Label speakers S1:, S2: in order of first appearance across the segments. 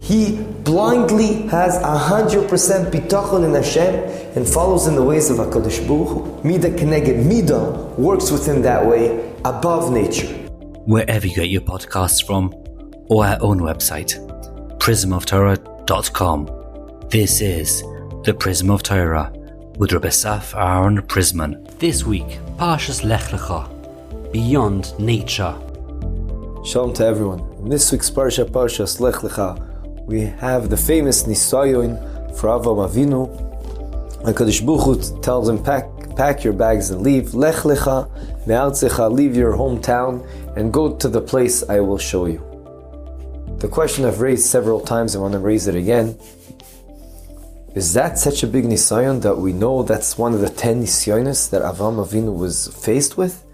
S1: He blindly has 100% bitachon in Hashem and follows in the ways of HaKadosh Baruch Hu. Mida keneged mida works within that way, above nature.
S2: Wherever you get your podcasts from, or our own website, prismoftorah.com. This is the Prism of Torah with Rabbi Asaf Aaron Prisman.
S3: This week, Parshas Lech Lecha, Beyond Nature.
S1: Shalom to everyone. In this week's Parshas Lech Lecha, we have the famous Nisayon for Avraham Avinu. HaKadosh Baruch Hu tells him, pack your bags and leave. Lech Lecha, me'artzecha, leave your hometown and go to the place I will show you. The question I've raised several times, I want to raise it again. Is that such a big Nisayon that we know that's one of the 10 Nisayonis that Avraham Avinu was faced with?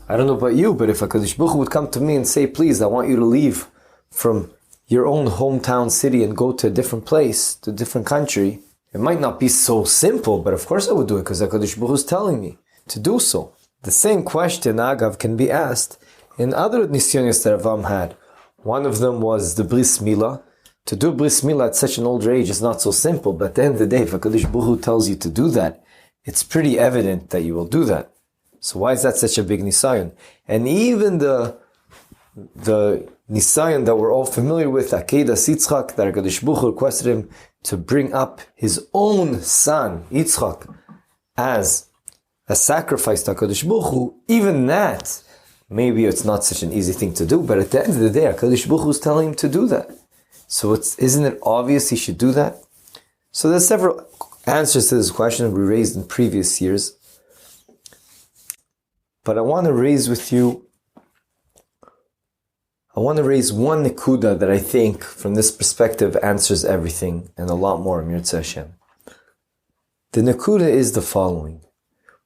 S1: I don't know about you, but if HaKadosh Baruch Hu would come to me and say, please, I want you to leave from your own hometown city and go to a different place, to a different country, it might not be so simple, but of course I would do it because HaKadosh Baruch Hu is telling me to do so. The same question, Agav, can be asked in other Nisyonis that Avraham had. One of them was the Bris Milah. To do Bris Milah at such an older age is not so simple, but at the end of the day, if HaKadosh Baruch Hu tells you to do that, it's pretty evident that you will do that. So why is that such a big Nisayon? And even the Nisayon that we're all familiar with, Akedas Yitzchak, that HaKadosh Baruch Hu requested him to bring up his own son, Yitzchak, as a sacrifice to HaKadosh Baruch Hu, even that, maybe it's not such an easy thing to do, but at the end of the day, HaKadosh Baruch Hu is telling him to do that. So isn't it obvious he should do that? So there's several answers to this question that we raised in previous years. But I want to raise one nekuda that I think, from this perspective, answers everything and a lot more, Mirza Hashem. The nekuda is the following.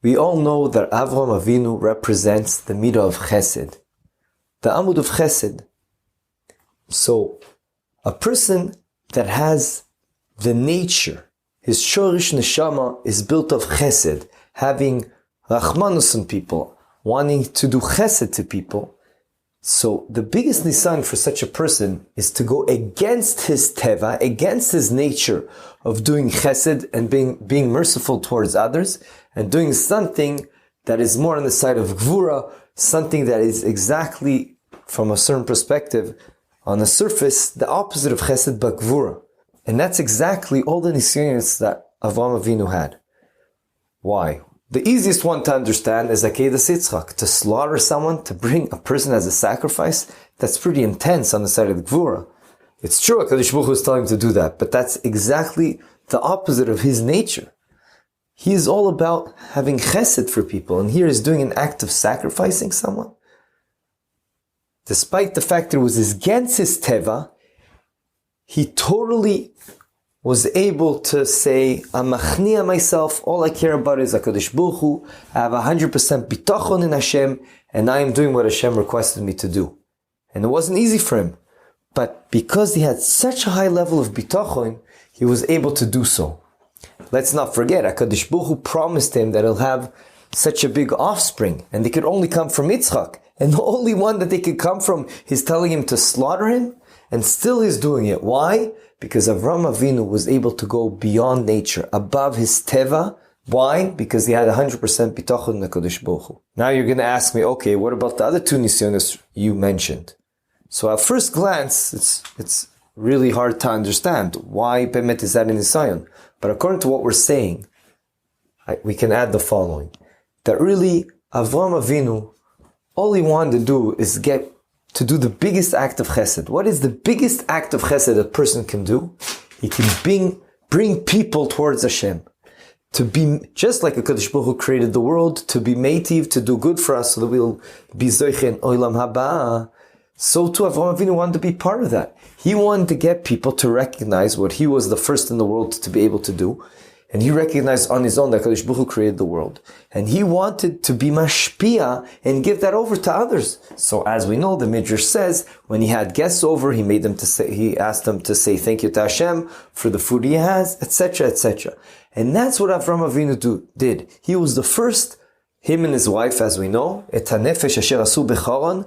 S1: We all know that Avraham Avinu represents the midah of chesed, the amud of chesed. So, a person that has the nature, his shorish neshama is built of chesed, having rachmanus on people, wanting to do chesed to people. So the biggest nisan for such a person is to go against his teva, against his nature of doing chesed and being merciful towards others, and doing something that is more on the side of gvura, something that is exactly, from a certain perspective, on the surface, the opposite of chesed but gvura. And that's exactly all the nisyons that Avraham Avinu had. Why? The easiest one to understand is Akedas Yitzchak, to slaughter someone, to bring a person as a sacrifice. That's pretty intense on the side of the Gvura. It's true, HaKadosh Baruch Hu is telling him to do that, but that's exactly the opposite of his nature. He is all about having chesed for people, and here he's doing an act of sacrificing someone. Despite the fact that it was against his teva, he totally was able to say, I'm machnia myself, all I care about is HaKadosh Baruch Hu, I have 100% bitachon in Hashem, and I am doing what Hashem requested me to do. And it wasn't easy for him. But because he had such a high level of bitachon, he was able to do so. Let's not forget, HaKadosh Baruch Hu promised him that he'll have such a big offspring, and they could only come from Yitzchak. And the only one that they could come from, he's telling him to slaughter him, and still he's doing it. Why? Because Avraham Avinu was able to go beyond nature, above his teva. Why? Because he had 100% bitachon in the HaKadosh Baruch Hu. Now you're going to ask me, okay, what about the other two nisyonos you mentioned? So at first glance, it's really hard to understand. Why Bemet is that in Nisayon? But according to what we're saying, we can add the following. That really, Avraham Avinu, all he wanted to do is to do the biggest act of chesed. What is the biggest act of chesed a person can do? He can bring people towards Hashem. To be, just like HaKadosh Baruch Hu created the world, to be meitiv, to do good for us, so that we'll be zoiche in olam haba. So too, Avraham Avinu wanted to be part of that. He wanted to get people to recognize what he was the first in the world to be able to do. And he recognized on his own that HaKadosh Baruch Hu created the world. And he wanted to be mashpia and give that over to others. So as we know, the Midrash says, when he had guests over, he asked them to say thank you to Hashem for the food he has, etc., etc. And that's what Avraham Avinu did. He was the first, him and his wife, as we know, et hanefesh asher asu becharon,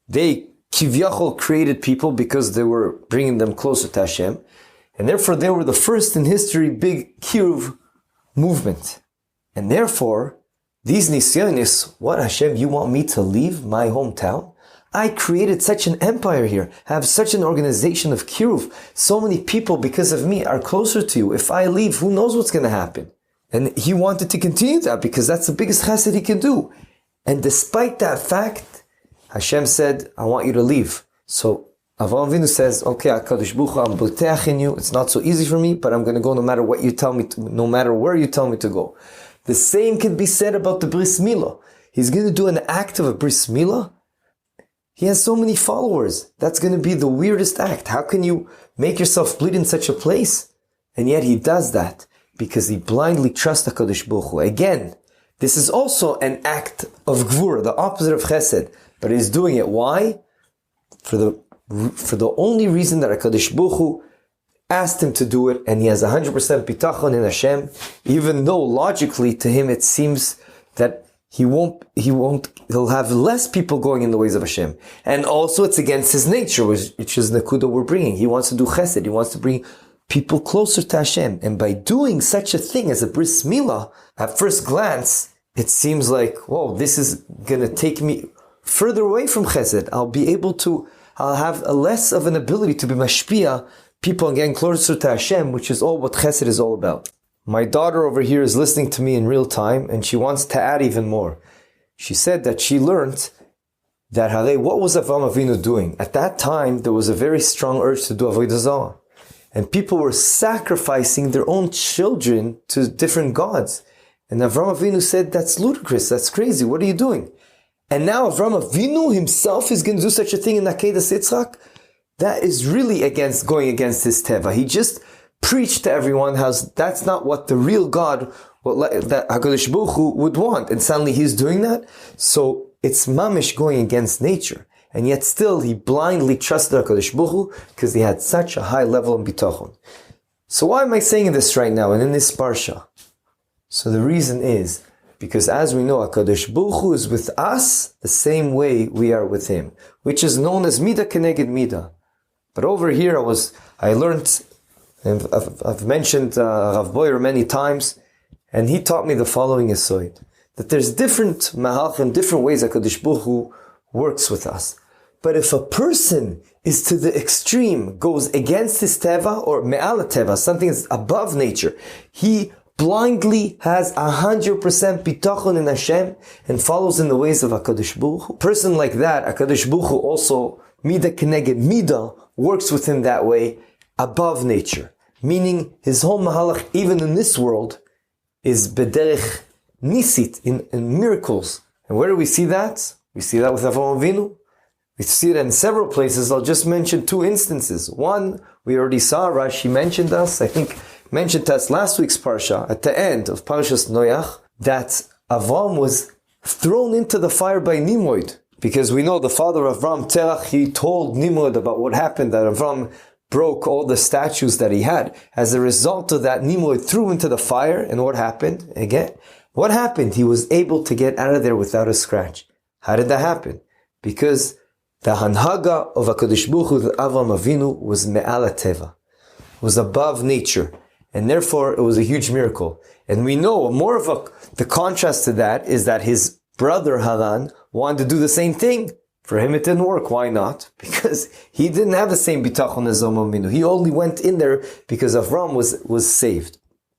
S1: they kivyachol created people because they were bringing them closer to Hashem. And therefore they were the first in history big kiruv movement. And therefore, these nisyonis, what Hashem, you want me to leave my hometown? I created such an empire here, have such an organization of kiruv. So many people because of me are closer to you. If I leave, who knows what's going to happen? And he wanted to continue that because that's the biggest chesed he can do. And despite that fact, Hashem said, I want you to leave. So Avraham Avinu says, okay, HaKadosh Baruch Hu, I'm b'teach in you. It's not so easy for me, but I'm going to go no matter what you tell me to, no matter where you tell me to go. The same can be said about the Bris Milah. He's going to do an act of a Bris Milah. He has so many followers. That's going to be the weirdest act. How can you make yourself bleed in such a place? And yet he does that because he blindly trusts HaKadosh Baruch Hu. Again, this is also an act of Gvura, the opposite of Chesed. But he's doing it. Why? For the only reason that HaKadosh Baruch Hu asked him to do it, and he has 100% bitachon in Hashem, even though logically to him it seems that he'll have less people going in the ways of Hashem. And also it's against his nature, which is Nakuda we're bringing. He wants to do chesed, he wants to bring people closer to Hashem. And by doing such a thing as a bris milah, at first glance, it seems like, whoa, this is going to take me further away from chesed. I'll have a less of an ability to be mashpia people and getting closer to Hashem, which is all what chesed is all about. My daughter over here is listening to me in real time, and she wants to add even more. She said that she learned that, what was Avraham Avinu doing? At that time, there was a very strong urge to do avodah zarah. And people were sacrificing their own children to different gods. And Avraham Avinu said, that's ludicrous, that's crazy, what are you doing? And now Avraham Avinu himself is going to do such a thing in Akedas Yitzchak? That is really going against his teva. He just preached to everyone how that's not what the real God, that HaKadosh Baruch Hu would want. And suddenly he's doing that. So it's mamish going against nature. And yet still he blindly trusted HaKadosh Baruch Hu because he had such a high level of bitachon. So why am I saying this right now and in this parsha? So the reason is because as we know, HaKadosh Baruch Hu is with us the same way we are with him, which is known as midah keneged midah. But over here I learned, and I've mentioned Rav Boyer many times, and he taught me the following aside, that there's different mahalchim, different ways HaKadosh Baruch Hu works with us. But if a person is to the extreme, goes against his teva, or me'al teva, something that's above nature, he blindly has 100% bitachon in Hashem and follows in the ways of HaKadosh Baruch Hu. A person like that, HaKadosh Baruch Hu also, midah keneged midah, works with him that way, above nature. Meaning, his whole mahalach, even in this world, is bederech nisit, in miracles. And where do we see that? We see that with Avraham Avinu. We see it in several places. I'll just mention two instances. One, we already saw, Rashi mentioned to us last week's Parsha, at the end of Parshas Noach, that Avram was thrown into the fire by Nimrod. Because we know the father of Avram, Terach, he told Nimrod about what happened, that Avram broke all the statues that he had. As a result of that, Nimrod threw into the fire, and what happened? Again, what happened? He was able to get out of there without a scratch. How did that happen? Because the Hanhaga of HaKadosh Baruch Hu, Avraham Avinu, was me'al teva, was above nature. And therefore, it was a huge miracle. And we know the contrast to that is that his brother Haran wanted to do the same thing. For him it didn't work. Why not? Because he didn't have the same bitachon as Avraham Avinu. He only went in there because Avram was saved.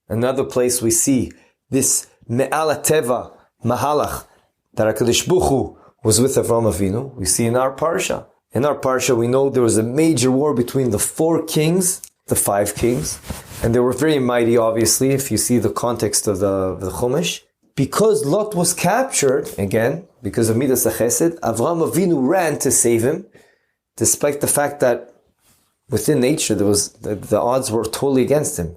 S1: Another place we see this me'al teva mahalach that HaKadosh Baruch Hu was with Avraham Avinu. We see in our parsha. In our parsha we know there was a major war between the 4 kings, the 5 kings, and they were very mighty, obviously, if you see the context of the Chumash. Because Lot was captured, again, because of Midas HaChesed, Avraham Avinu ran to save him, despite the fact that within nature the odds were totally against him.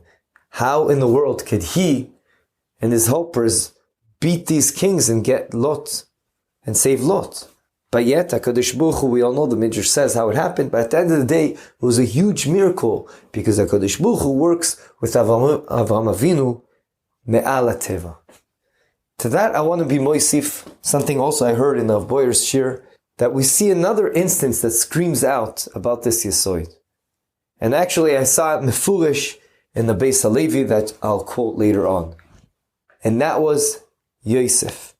S1: How in the world could he and his helpers beat these kings and get Lot and save Lot? But yet, HaKadosh Baruch Hu, we all know the Midrash says how it happened, but at the end of the day, it was a huge miracle, because HaKadosh Baruch Hu works with Avraham Avinu me'al teva. To that, I want to be moisif, something also I heard in Rav Boyer's shir, that we see another instance that screams out about this Yesod. And actually I saw it mefurish in the Beis HaLevi that I'll quote later on. And that was Yosef.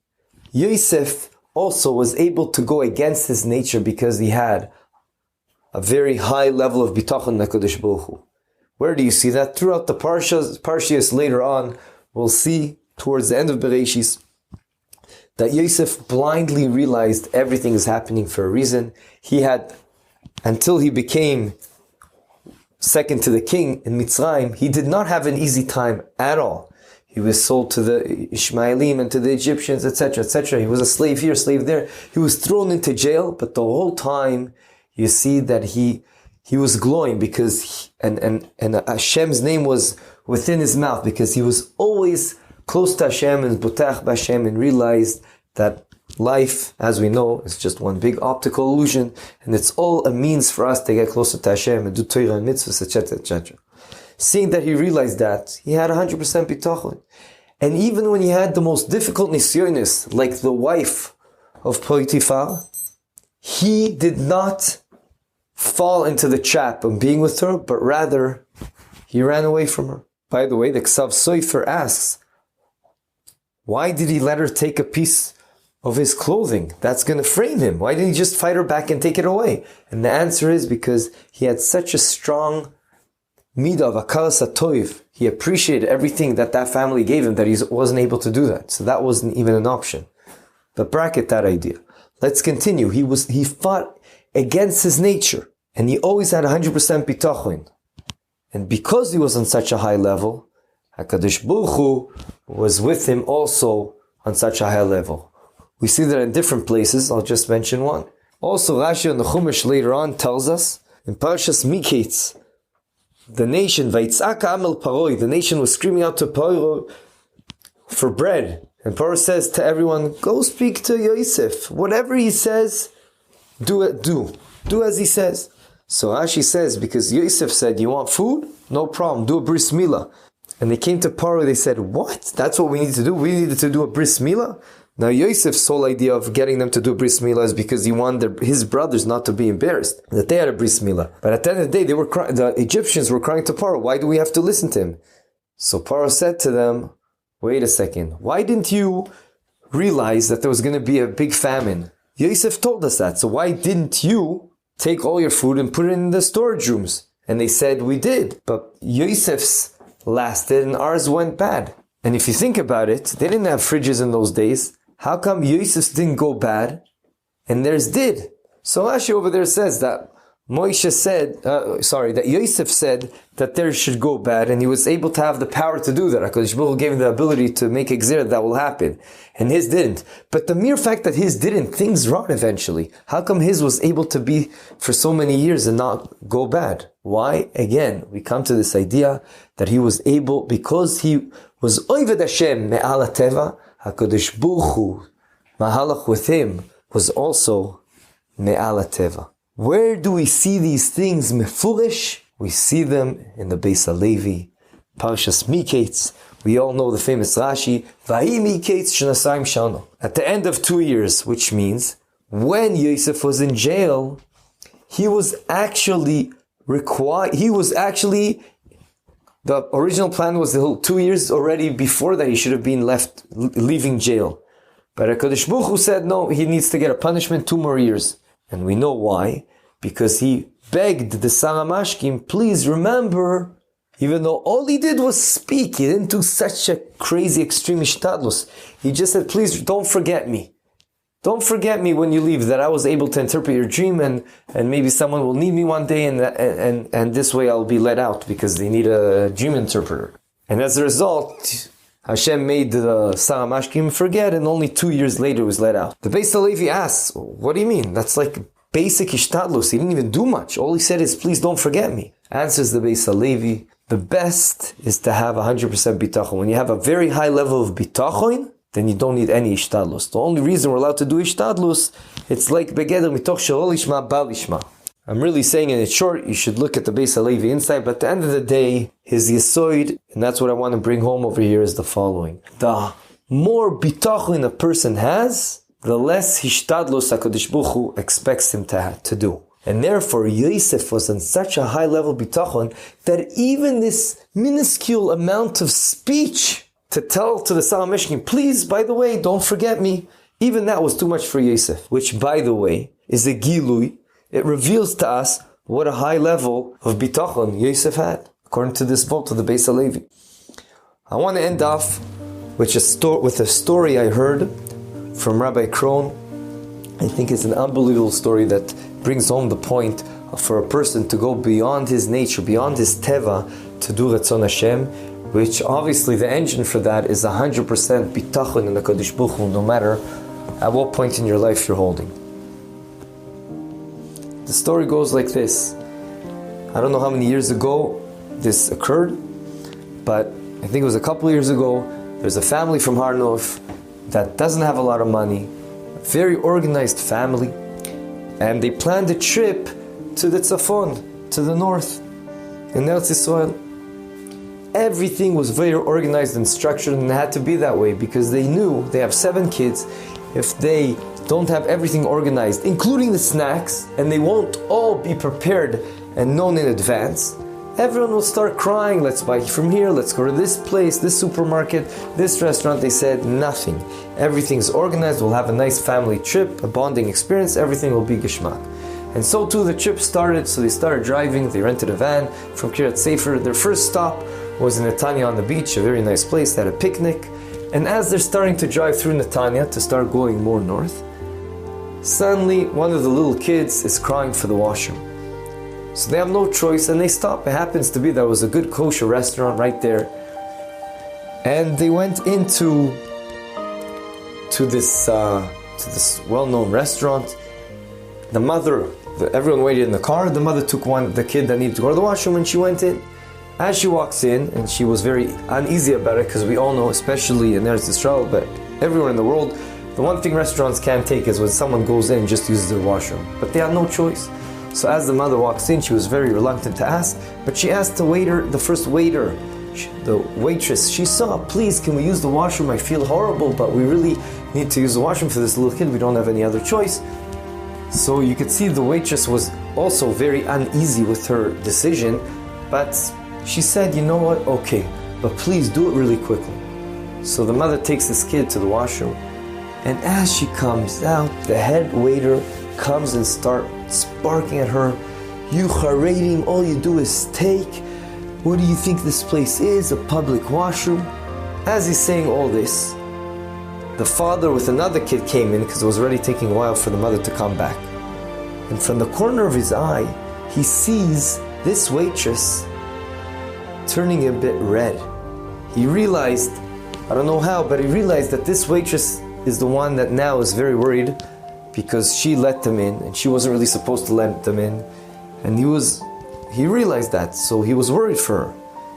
S1: Yosef also was able to go against his nature because he had a very high level of bitachon HaKadosh Baruch Hu. Where do you see that? Throughout the Parshas later on, we'll see towards the end of Bereshis that Yosef blindly realized everything is happening for a reason. He had, until he became second to the king in Mitzrayim, he did not have an easy time at all. He was sold to the Ishmaelim and to the Egyptians, etc., etc. He was a slave here, slave there. He was thrown into jail, but the whole time you see that he was glowing because and Hashem's name was within his mouth because he was always close to Hashem and butach b'Hashem and realized that life, as we know, is just one big optical illusion, and it's all a means for us to get closer to Hashem and do Torah and mitzvahs, etc., etc. Seeing that he realized that, he had 100% bitachon. And even when he had the most difficult nisyonis, like the wife of Potiphar, he did not fall into the trap of being with her, but rather, he ran away from her. By the way, the Ksav Sofer asks, why did he let her take a piece of his clothing? That's going to frame him. Why didn't he just fight her back and take it away? And the answer is because he had such a strong midah of akalas hatoiv. He appreciated everything that family gave him that he wasn't able to do that. So that wasn't even an option. But bracket that idea. Let's continue. He fought against his nature. And he always had 100% bitachon. And because he was on such a high level, HaKadosh Baruch Hu was with him also on such a high level. We see that in different places. I'll just mention one. Also, Rashi on the Chumash later on tells us, in Parshas Miketz, the nation, Vaitzaka Amel Paroi, the nation was screaming out to Paro for bread. And Paro says to everyone, go speak to Yosef. Whatever he says, do it, do. Do as he says. So Rashi says, because Yosef said, you want food? No problem, do a bris milah. And they came to Paro, they said, what? That's what we need to do? We needed to do a bris milah? Now Yosef's whole idea of getting them to do bris milah is because he wanted his brothers not to be embarrassed, that they had a bris milah. But at the end of the day, the Egyptians were crying to Paro, why do we have to listen to him? So Paro said to them, wait a second, why didn't you realize that there was going to be a big famine? Yosef told us that, so why didn't you take all your food and put it in the storage rooms? And they said, we did. But Yosef's lasted and ours went bad. And if you think about it, they didn't have fridges in those days. How come Yosef's didn't go bad and theirs did? So Rashi over there says that that Yosef said that theirs should go bad, and he was able to have the power to do that. HaKadosh Baruch Hu gave him the ability to make a gzera that will happen, and his didn't. But the mere fact that his didn't, things run eventually. How come his was able to be for so many years and not go bad? Why? Again, we come to this idea that he was able, because he was Oved Hashem me'al teva, HaKadosh Baruch Hu, Mahalach with him, was also me'al teva. Where do we see these things mefurish? We see them in the Beis HaLevi, Parshas Miketz. We all know the famous Rashi, Vahi Miketz Shnasayim Shana. At the end of 2 years, which means when Yosef was in jail, he was actually the original plan was the whole 2 years already before that he should have been leaving jail. But HaKadosh Baruch Hu said, no, he needs to get a punishment 2 more years. And we know why. Because he begged the Saramashkim, please remember, even though all he did was speak, he didn't do such a crazy extreme ishtadlus. He just said, please don't forget me. Don't forget me when you leave, that I was able to interpret your dream, and maybe someone will need me one day, and this way I'll be let out because they need a dream interpreter. And as a result, Hashem made the Saramashkim forget, and only 2 years later was let out. The Beis HaLevi asks, what do you mean? That's like basic ishtadlus. He didn't even do much. All he said is, please don't forget me. Answers the Beis HaLevi, the best is to have 100% bitachon. When you have a very high level of bitachon, then you don't need any ishtadlus. The only reason we're allowed to do ishtadlus, it's like begeder mitoch shelo lishma bal lishma. I'm really saying in short, you should look at the Beis HaLevi inside, but at the end of the day, his yesod, and that's what I want to bring home over here, is the following. The more bitachon a person has, the less hishtadlos HaKadosh Baruch Hu expects him to do. And therefore, Yosef was on such a high level bitachon that even this minuscule amount of speech to tell to the Sal Mishkin, please, by the way, don't forget me, even that was too much for Yosef, which, by the way, is a gilui. It reveals to us what a high level of bitachon Yosef had, according to this vote of the Beis HaLevi. I want to end off with a story I heard from Rabbi Krohn. I think it's an unbelievable story that brings home the point for a person to go beyond his nature, beyond his teva, to do Ratzon Hashem, which obviously the engine for that is 100% bitachon in the Kadosh Baruch Hu, no matter at what point in your life you're holding. The story goes like this. I don't know how many years ago this occurred, but I think it was a couple of years ago. There's a family from Har Nof that doesn't have a lot of money, a very organized family, and they planned a trip to the Tzafon, to the north, in Eretz Yisrael. Everything was very organized and structured, and it had to be that way because they knew they have 7 kids. If they don't have everything organized, including the snacks, and they won't all be prepared and known in advance, everyone will start crying, let's buy from here, let's go to this place, this supermarket, this restaurant. They said nothing. Everything's organized, we'll have a nice family trip, a bonding experience, everything will be geschmack. And so too the trip started, so they started driving, they rented a van from Kiryat Sefer. Their first stop was in Netanya on the beach, a very nice place, they had a picnic. And as they're starting to drive through Netanya to start going more north, suddenly one of the little kids is crying for the washroom. So they have no choice and they stop. It happens to be there was a good kosher restaurant right there. And they went into this well-known restaurant. The mother, everyone waited in the car. The mother took the kid that needed to go to the washroom, and she went in. As she walks in, and she was very uneasy about it, because we all know, especially in Eretz Yisrael, but everywhere in the world, the one thing restaurants can't take is when someone goes in and just uses their washroom. But they had no choice. So as the mother walks in, she was very reluctant to ask, but she asked the first waiter, the waitress, she saw, please, can we use the washroom? I feel horrible, but we really need to use the washroom for this little kid. We don't have any other choice. So you could see the waitress was also very uneasy with her decision, but she said, you know what, okay, but please do it really quickly. So the mother takes this kid to the washroom, and as she comes out, the head waiter comes and starts barking at her, you Haredim, all you do is take. What do you think this place is, a public washroom? As he's saying all this, the father with another kid came in because it was already taking a while for the mother to come back. And from the corner of his eye, he sees this waitress turning a bit red. He realized, I don't know how, but he realized that this waitress is the one that now is very worried because she let them in and she wasn't really supposed to let them in. And he realized that, so he was worried for her.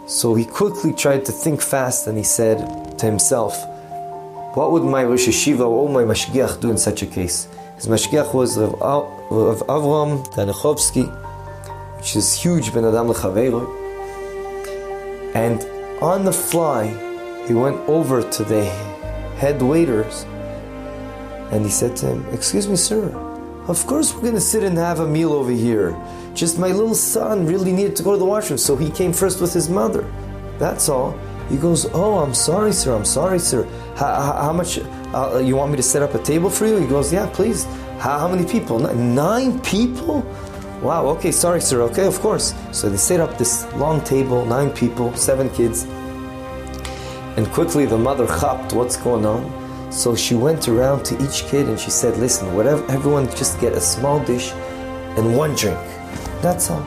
S1: So he quickly tried to think fast and he said to himself, what would my Rosh Yeshiva or my Mashgiach do in such a case? His Mashgiach was of Avraham Danechovsky, which is huge, Ben Adam Lechaveiro. And on the fly, he went over to the head waiters and he said to him, excuse me, sir, of course we're going to sit and have a meal over here. Just my little son really needed to go to the washroom, so he came first with his mother. That's all. He goes, oh, I'm sorry, sir. How much, you want me to set up a table for you? He goes, yeah, please. How many people? 9 people? Wow, okay, sorry, sir. Okay, of course. So they set up this long table, 9 people, 7 kids. And quickly the mother chapped what's going on. So she went around to each kid and she said, listen, whatever, everyone just get a small dish and 1 drink. That's all.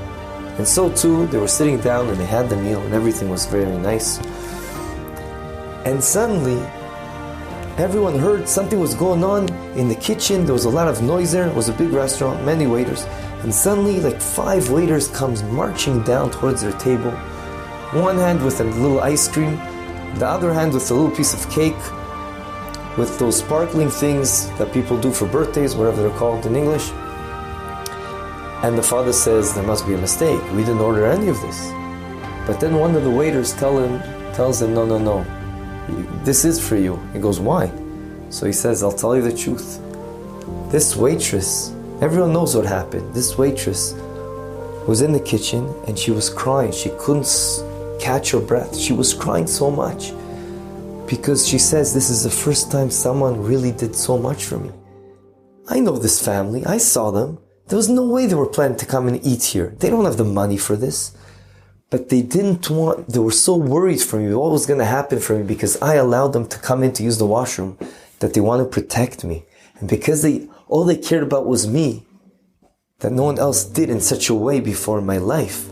S1: And so too, they were sitting down and they had the meal and everything was very nice. And suddenly, everyone heard something was going on in the kitchen. There was a lot of noise there. It was a big restaurant, many waiters. And suddenly, like 5 waiters comes marching down towards their table. One hand with a little ice cream, the other hand with a little piece of cake, with those sparkling things that people do for birthdays, whatever they're called in English. And the father says, there must be a mistake. We didn't order any of this. But then one of the waiters tells him, no. This is for you. He goes, why? So he says, I'll tell you the truth. this waitress, everyone knows what happened. This waitress was in the kitchen and she was crying. She couldn't catch her breath. She was crying so much because she says, this is the first time someone really did so much for me. I know this family. I saw them. There was no way they were planning to come and eat here. They don't have the money for this. But they were so worried for me, what was going to happen for me, because I allowed them to come in to use the washroom, that they want to protect me. And because all they cared about was me, that no one else did in such a way before in my life.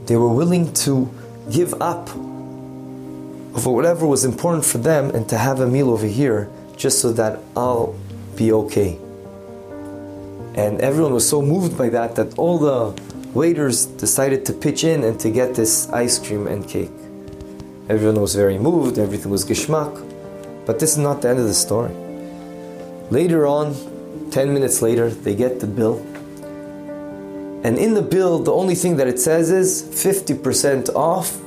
S1: They were willing to give up for whatever was important for them and to have a meal over here just so that I'll be okay. And everyone was so moved by that all the waiters decided to pitch in and to get this ice cream and cake. Everyone was very moved, everything was geschmack. But this is not the end of the story. Later on, 10 minutes later, they get the bill. And in the bill, the only thing that it says is 50% off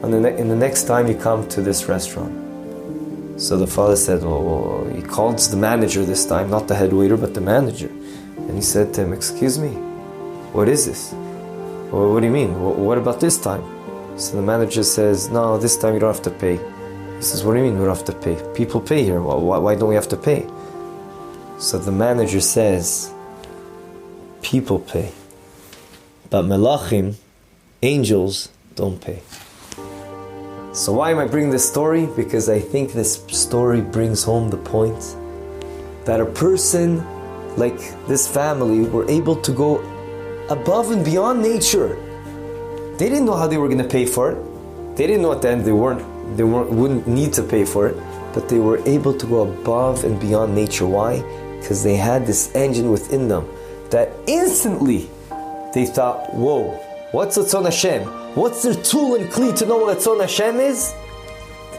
S1: in the next time you come to this restaurant. So the father said, well, he called the manager this time, not the head waiter, but the manager. And he said to him, excuse me, what is this? Well, what do you mean? What about this time? So the manager says, no, this time you don't have to pay. He says, what do you mean we don't have to pay? People pay here. Well, why don't we have to pay? So the manager says, people pay. But melachim, angels, don't pay. So why am I bringing this story? Because I think this story brings home the point that a person like this family were able to go above and beyond nature. They didn't know how they were going to pay for it. They didn't know at the end they wouldn't need to pay for it, but they were able to go above and beyond nature. Why? Because they had this engine within them that instantly they thought, whoa, what's Ratzon Hashem? What's their tool and kli to know what Ratzon Hashem is?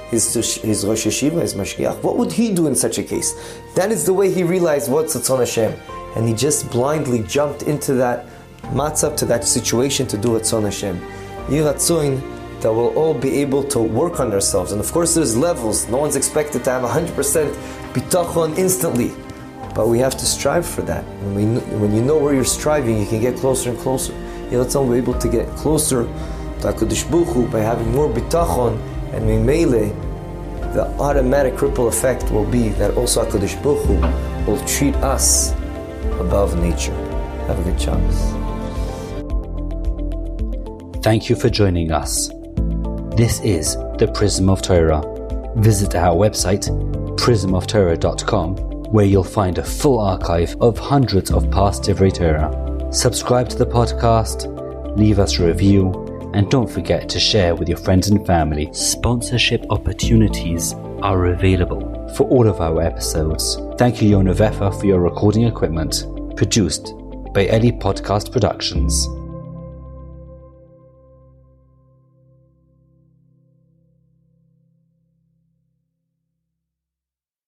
S1: His Rosh Yeshiva, his Mashgiach. What would he do in such a case? That is the way he realized what's Ratzon Hashem. And he just blindly jumped into that matzav, to that situation to do Ratzon Hashem. Yiratzoin, that we'll all be able to work on ourselves. And of course there's levels. No one's expected to have 100% bitachon instantly. But we have to strive for that. And when you know where you're striving, you can get closer and closer. Yiratzoin, we're able to get closer to HaKadosh Baruch Hu by having more bitachon. And Mimele, the automatic ripple effect will be that also HaKadosh Baruch Hu will treat us above nature. Have a good Shabbos.
S2: Thank you for joining us. This is the Prism of Torah. Visit our website, prismoftorah.com, where you'll find a full archive of hundreds of past Divrei Torah. Subscribe to the podcast, leave us a review, and don't forget to share with your friends and family. Sponsorship opportunities are available for all of our episodes. Thank you, Yona Vefa, for your recording equipment. Produced by Eli Podcast Productions.